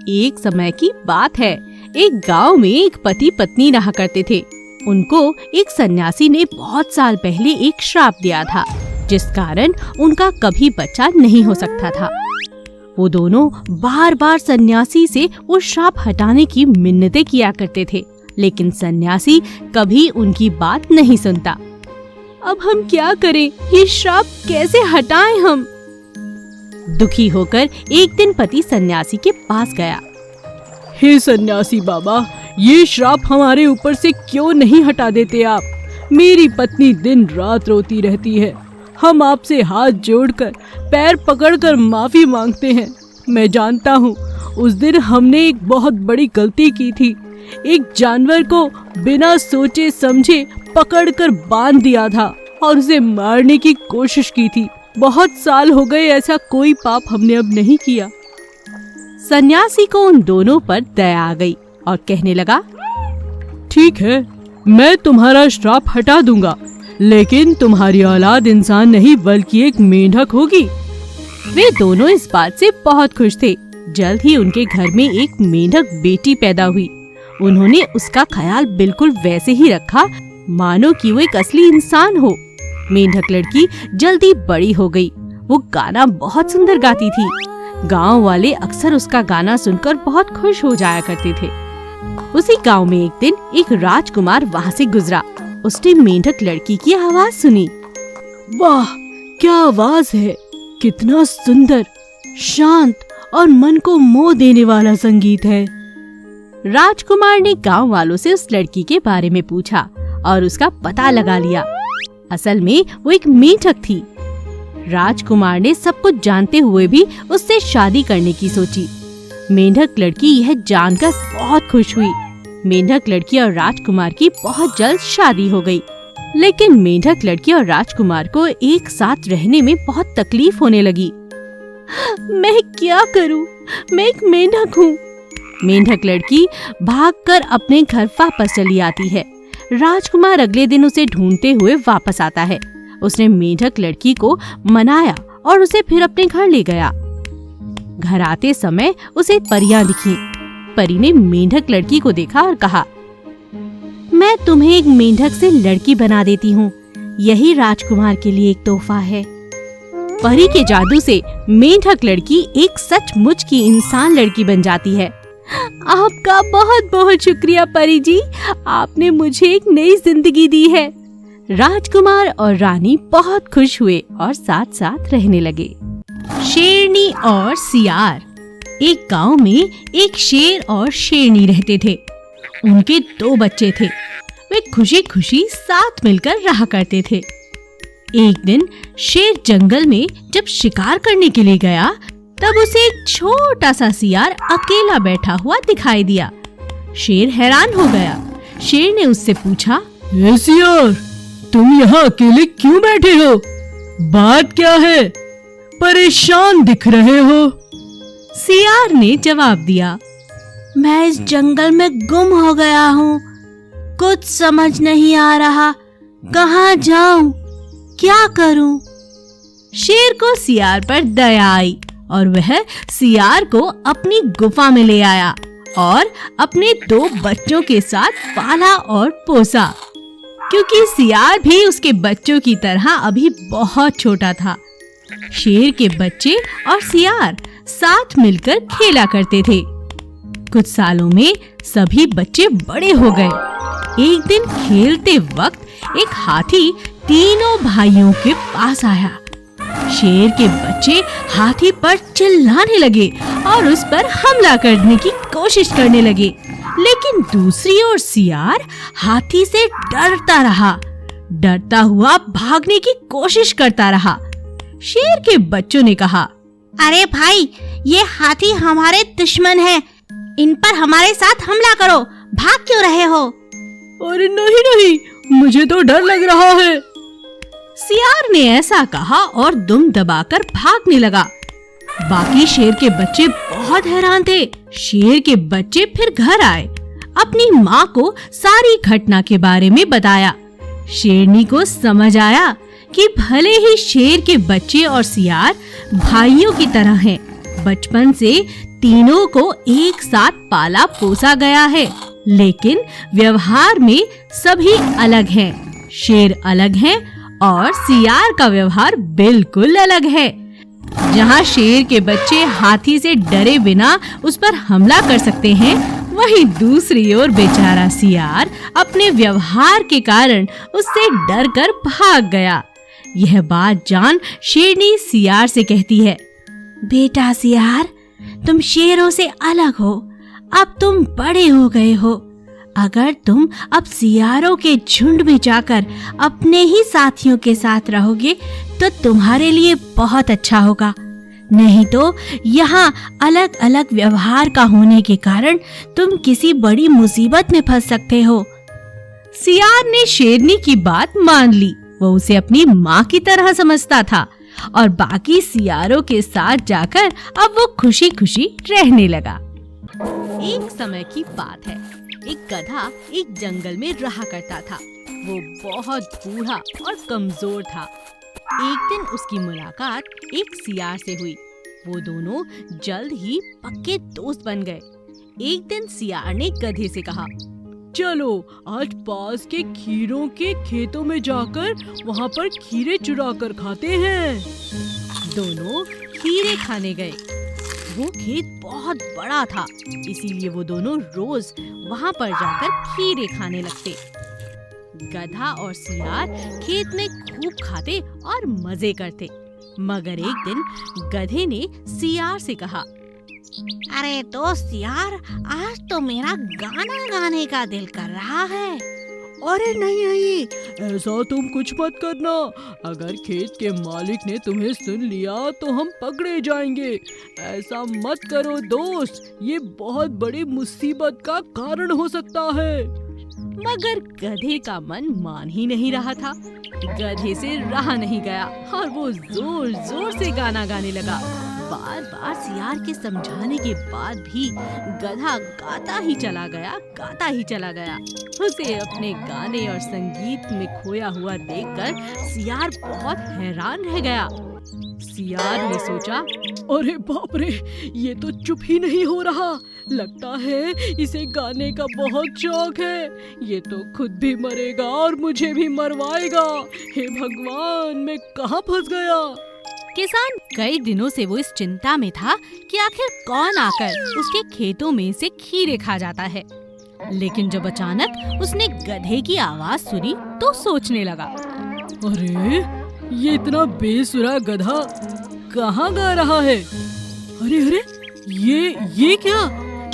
एक समय की बात है। एक गांव में एक पति पत्नी रहा करते थे। उनको एक सन्यासी ने बहुत साल पहले एक श्राप दिया था, जिस कारण उनका कभी बच्चा नहीं हो सकता था। वो दोनों बार बार सन्यासी से वो श्राप हटाने की मिन्नतें किया करते थे, लेकिन सन्यासी कभी उनकी बात नहीं सुनता। अब हम क्या करें? ये श्राप कैसे हटाएं हम? दुखी होकर एक दिन पति सन्यासी के पास गया। हे सन्यासी बाबा, ये श्राप हमारे ऊपर से क्यों नहीं हटा देते आप? मेरी पत्नी दिन रात रोती रहती है। हम आपसे हाथ जोड़कर पैर पकड़कर माफी मांगते हैं। मैं जानता हूँ उस दिन हमने एक बहुत बड़ी गलती की थी। एक जानवर को बिना सोचे समझे पकड़कर बांध दिया था और उसे मारने की कोशिश की थी। बहुत साल हो गए, ऐसा कोई पाप हमने अब नहीं किया। सन्यासी को उन दोनों पर दया आ गई और कहने लगा, ठीक है, मैं तुम्हारा श्राप हटा दूंगा, लेकिन तुम्हारी औलाद इंसान नहीं बल्कि एक मेंढक होगी। वे दोनों इस बात से बहुत खुश थे। जल्द ही उनके घर में एक मेंढक बेटी पैदा हुई। उन्होंने उसका ख्याल बिल्कुल वैसे ही रखा मानो कि वो एक असली इंसान हो। मेंढक लड़की जल्दी बड़ी हो गई। वो गाना बहुत सुंदर गाती थी। गांव वाले अक्सर उसका गाना सुनकर बहुत खुश हो जाया करते थे। उसी गांव में एक दिन एक राजकुमार वहाँ से गुजरा। उसने मेंढक लड़की की आवाज सुनी। वाह, क्या आवाज है! कितना सुंदर, शांत और मन को मोह देने वाला संगीत है। राजकुमार ने गांव वालों से उस लड़की के बारे में पूछा और उसका पता लगा लिया। असल में वो एक मेंढक थी। राजकुमार ने सब कुछ जानते हुए भी उससे शादी करने की सोची। मेंढक लड़की यह जानकर बहुत खुश हुई। मेंढक लड़की और राजकुमार की बहुत जल्द शादी हो गई। लेकिन मेंढक लड़की और राजकुमार को एक साथ रहने में बहुत तकलीफ होने लगी। मैं क्या करूं? मैं एक मेंढक हूँ। मेंढक लड़की भागकर अपने घर वापस चली आती है। राजकुमार अगले दिन उसे ढूंढते हुए वापस आता है। उसने मेंढक लड़की को मनाया और उसे फिर अपने घर ले गया। घर आते समय उसे परियां दिखी। परी ने मेंढक लड़की को देखा और कहा, मैं तुम्हें एक मेंढक से लड़की बना देती हूँ। यही राजकुमार के लिए एक तोहफा है। परी के जादू से मेंढक लड़की एक सचमुच की इंसान लड़की बन जाती है। आपका बहुत बहुत शुक्रिया परी जी, आपने मुझे एक नई जिंदगी दी है। राजकुमार और रानी बहुत खुश हुए और साथ साथ रहने लगे। शेरनी और सियार। एक गांव में एक शेर और शेरनी रहते थे। उनके 2 बच्चे थे। वे खुशी खुशी साथ मिलकर रहा करते थे। एक दिन शेर जंगल में जब शिकार करने के लिए गया, तब उसे एक छोटा सा सियार अकेला बैठा हुआ दिखाई दिया। शेर हैरान हो गया। शेर ने उससे पूछा, ए सियार, तुम यहाँ अकेले क्यों बैठे हो? बात क्या है? परेशान दिख रहे हो। सियार ने जवाब दिया, मैं इस जंगल में गुम हो गया हूँ। कुछ समझ नहीं आ रहा, कहाँ जाऊं, क्या करूं? शेर को सियार पर दया आई और वह सियार को अपनी गुफा में ले आया और अपने 2 बच्चों के साथ पाला और पोसा। क्योंकि सियार भी उसके बच्चों की तरह अभी बहुत छोटा था। शेर के बच्चे और सियार साथ मिलकर खेला करते थे। कुछ सालों में सभी बच्चे बड़े हो गए। एक दिन खेलते वक्त एक हाथी तीनों भाइयों के पास आया। शेर के बच्चे हाथी पर चिल्लाने लगे और उस पर हमला करने की कोशिश करने लगे, लेकिन दूसरी ओर सियार हाथी से डरता रहा। डरता हुआ भागने की कोशिश करता रहा। शेर के बच्चों ने कहा, अरे भाई, ये हाथी हमारे दुश्मन हैं। इन पर हमारे साथ हमला करो, भाग क्यों रहे हो? अरे नहीं नहीं, मुझे तो डर लग रहा है। सियार ने ऐसा कहा और दुम दबाकर भागने लगा। बाकी शेर के बच्चे बहुत हैरान थे। शेर के बच्चे फिर घर आए, अपनी माँ को सारी घटना के बारे में बताया। शेरनी को समझ आया कि भले ही शेर के बच्चे और सियार भाइयों की तरह हैं, बचपन से तीनों को एक साथ पाला पोसा गया है, लेकिन व्यवहार में सभी अलग हैं। शेर अलग है और सियार का व्यवहार बिल्कुल अलग है। जहाँ शेर के बच्चे हाथी से डरे बिना उस पर हमला कर सकते हैं, वहीं दूसरी ओर बेचारा सियार अपने व्यवहार के कारण उससे डरकर भाग गया। यह बात जान शेरनी सियार से कहती है, बेटा सियार, तुम शेरों से अलग हो। अब तुम बड़े हो गए हो। अगर तुम अब सियारों के झुंड में जाकर अपने ही साथियों के साथ रहोगे तो तुम्हारे लिए बहुत अच्छा होगा। नहीं तो यहाँ अलग अलग व्यवहार का होने के कारण तुम किसी बड़ी मुसीबत में फंस सकते हो। सियार ने शेरनी की बात मान ली। वो उसे अपनी माँ की तरह समझता था और बाकी सियारों के साथ जाकर अब वो खुशी खुशी रहने लगा। एक समय की बात है, एक गधा एक जंगल में रहा करता था। वो बहुत बूढ़ा और कमजोर था। एक दिन उसकी मुलाकात एक सियार से हुई। वो दोनों जल्द ही पक्के दोस्त बन गए। एक दिन सियार ने गधे से कहा, चलो आज पास के खीरों के खेतों में जाकर वहाँ पर खीरे चुरा कर खाते हैं। दोनों खीरे खाने गए। वो खेत बहुत बड़ा था, इसीलिए वो दोनों रोज वहाँ पर जाकर खीरे खाने लगते। गधा और सियार खेत में खूब खाते और मजे करते। मगर एक दिन गधे ने सियार से कहा, अरे दोस्त यार, आज तो मेरा गाना गाने का दिल कर रहा है। अरे नहीं, ऐसा तुम कुछ मत करना। अगर खेत के मालिक ने तुम्हें सुन लिया तो हम पकड़े जाएंगे। ऐसा मत करो दोस्त, ये बहुत बड़ी मुसीबत का कारण हो सकता है। मगर गधे का मन मान ही नहीं रहा था। गधे से रहा नहीं गया और वो जोर जोर से गाना गाने लगा। बार बार सियार के समझाने के बाद भी गधा गाता ही चला गया। उसे अपने गाने और संगीत में खोया हुआ देखकर सियार बहुत हैरान रह गया। सियार ने सोचा, अरे बाप रे, ये तो चुप ही नहीं हो रहा। लगता है इसे गाने का बहुत शौक है। ये तो खुद भी मरेगा और मुझे भी मरवाएगा। हे भगवान, मैं कहाँ फंस गया। किसान कई दिनों से वो इस चिंता में था कि आखिर कौन आकर उसके खेतों में से खीरे खा जाता है। लेकिन जब अचानक उसने गधे की आवाज सुनी तो सोचने लगा, अरे ये इतना बेसुरा गधा कहाँ गा रहा है। अरे ये क्या?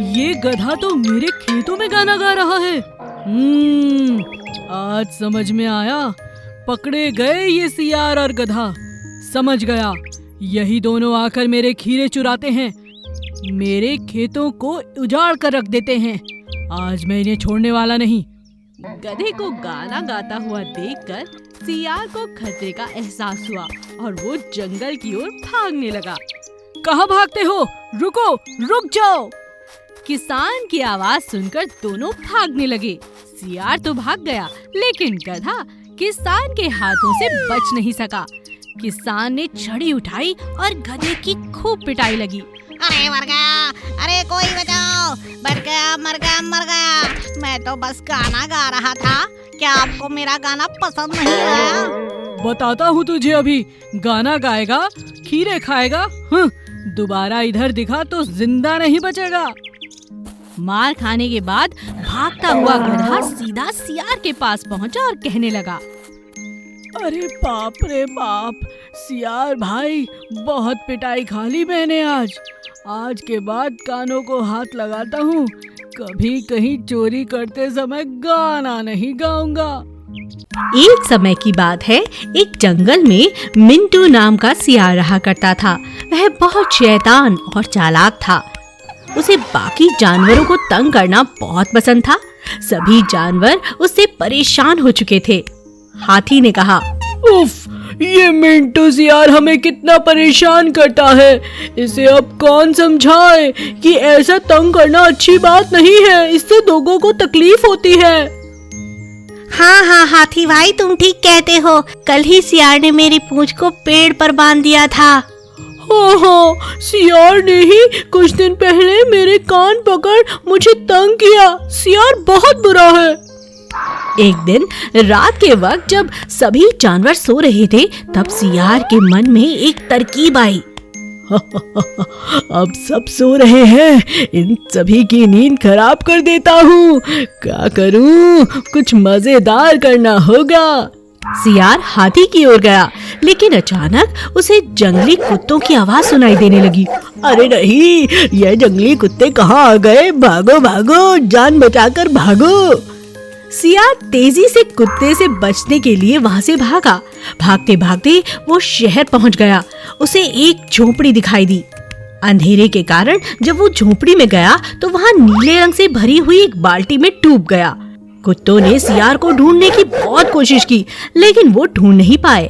ये गधा तो मेरे खेतों में गाना गा रहा है। आज समझ में आया। पकड़े गए ये सियार और गधा। समझ गया, यही दोनों आकर मेरे खीरे चुराते हैं, मेरे खेतों को उजाड़ कर रख देते हैं। आज मैं इन्हें छोड़ने वाला नहीं। गधे को गाना गाता हुआ देखकर सियार को खतरे का एहसास हुआ और वो जंगल की ओर भागने लगा। कहाँ भागते हो? रुको, रुक जाओ। किसान की आवाज सुनकर दोनों भागने लगे। सियार तो भाग गया, लेकिन गधा किसान के हाथों से बच नहीं सका। किसान ने छड़ी उठाई और गधे की खूब पिटाई लगी। अरे मर गया, अरे कोई बचाओ, मर गया। मैं तो बस गाना गा रहा था। क्या आपको मेरा गाना पसंद नहीं आया? बताता हूँ तुझे अभी। गाना गाएगा, खीरे खाएगा, दोबारा इधर दिखा तो जिंदा नहीं बचेगा। मार खाने के बाद भागता हुआ गधा सीधा सियार के पास पहुंचा और कहने लगा, अरे बाप रे बाप, सियार भाई, बहुत पिटाई खा ली मैंने आज के बाद कानों को हाथ लगाता हूँ। कभी कहीं चोरी करते समय गाना नहीं गाऊंगा। एक समय की बात है, एक जंगल में मिंटू नाम का सियार रहा करता था। वह बहुत शैतान और चालाक था। उसे बाकी जानवरों को तंग करना बहुत पसंद था। सभी जानवर उससे परेशान हो चुके थे। हाथी ने कहा, उफ, ये मिंटू सियार हमें कितना परेशान करता है। इसे अब कौन समझाए कि ऐसा तंग करना अच्छी बात नहीं है। इससे लोगों को तकलीफ होती है। हाँ हाथी भाई, तुम ठीक कहते हो। कल ही सियार ने मेरी पूंछ को पेड़ पर बांध दिया था। ओहो, सियार ने ही कुछ दिन पहले मेरे कान पकड़ मुझे तंग किया। सियार बहुत बुरा है। एक दिन रात के वक्त जब सभी जानवर सो रहे थे, तब सियार के मन में एक तरकीब आई। अब सब सो रहे हैं, इन सभी की नींद खराब कर देता हूँ। क्या करूँ? कुछ मजेदार करना होगा। सियार हाथी की ओर गया, लेकिन अचानक उसे जंगली कुत्तों की आवाज सुनाई देने लगी। अरे नहीं, ये जंगली कुत्ते कहाँ आ गए? भागो भागो, जान बचाकर भागो। सियार तेजी से कुत्ते से बचने के लिए वहां से भागा। भागते भागते वो शहर पहुंच गया। उसे एक झोपड़ी दिखाई दी। अंधेरे के कारण जब वो झोपड़ी में गया तो वहां नीले रंग से भरी हुई एक बाल्टी में डूब गया। कुत्तों ने सियार को ढूंढने की बहुत कोशिश की, लेकिन वो ढूंढ नहीं पाए।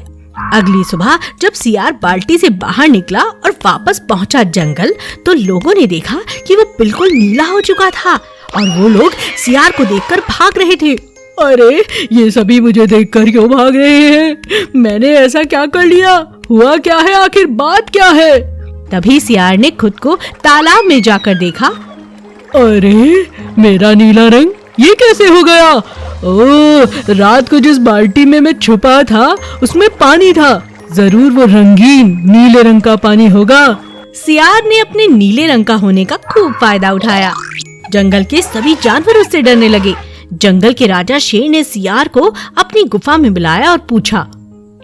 अगली सुबह जब सियार बाल्टी से बाहर निकला और वापस पहुंचा जंगल, तो लोगों ने देखा कि वो बिल्कुल नीला हो चुका था और वो लोग सियार को देखकर भाग रहे थे। अरे, ये सभी मुझे देखकर क्यों भाग रहे हैं? मैंने ऐसा क्या कर लिया? हुआ क्या है? आखिर बात क्या है? तभी सियार ने खुद को तालाब में जाकर देखा। अरे, मेरा नीला रंग ये कैसे हो गया? ओह, रात को जिस बाल्टी में मैं छुपा था उसमें पानी था। जरूर वो रंगीन नीले रंग का पानी होगा। सियार ने अपने नीले रंग का होने का खूब फायदा उठाया। जंगल के सभी जानवर उससे डरने लगे। जंगल के राजा शेर ने सियार को अपनी गुफा में बुलाया और पूछा,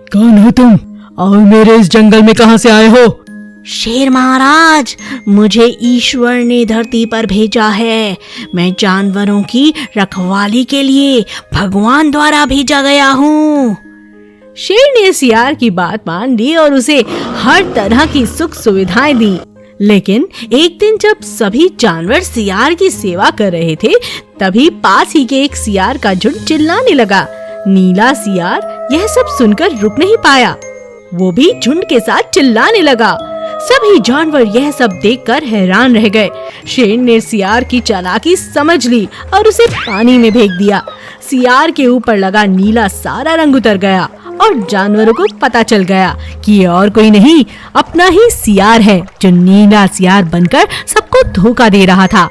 कौन हो तुम और मेरे इस जंगल में कहां से आए हो? शेर महाराज, मुझे ईश्वर ने धरती पर भेजा है। मैं जानवरों की रखवाली के लिए भगवान द्वारा भेजा गया हूँ। शेर ने सियार की बात मान ली और उसे हर तरह की सुख सुविधाएं दी। लेकिन एक दिन जब सभी जानवर सियार की सेवा कर रहे थे, तभी पास ही के एक सियार का झुंड चिल्लाने लगा। नीला सियार यह सब सुनकर रुक नहीं पाया। वो भी झुंड के साथ चिल्लाने लगा। सभी जानवर यह सब देखकर हैरान रह गए। शेर ने सियार की चालाकी समझ ली और उसे पानी में फेंक दिया। सियार के ऊपर लगा नीला सारा रंग उतर गया और जानवरों को पता चल गया कि ये और कोई नहीं, अपना ही सियार है, जो नीला सियार बनकर सबको धोखा दे रहा था।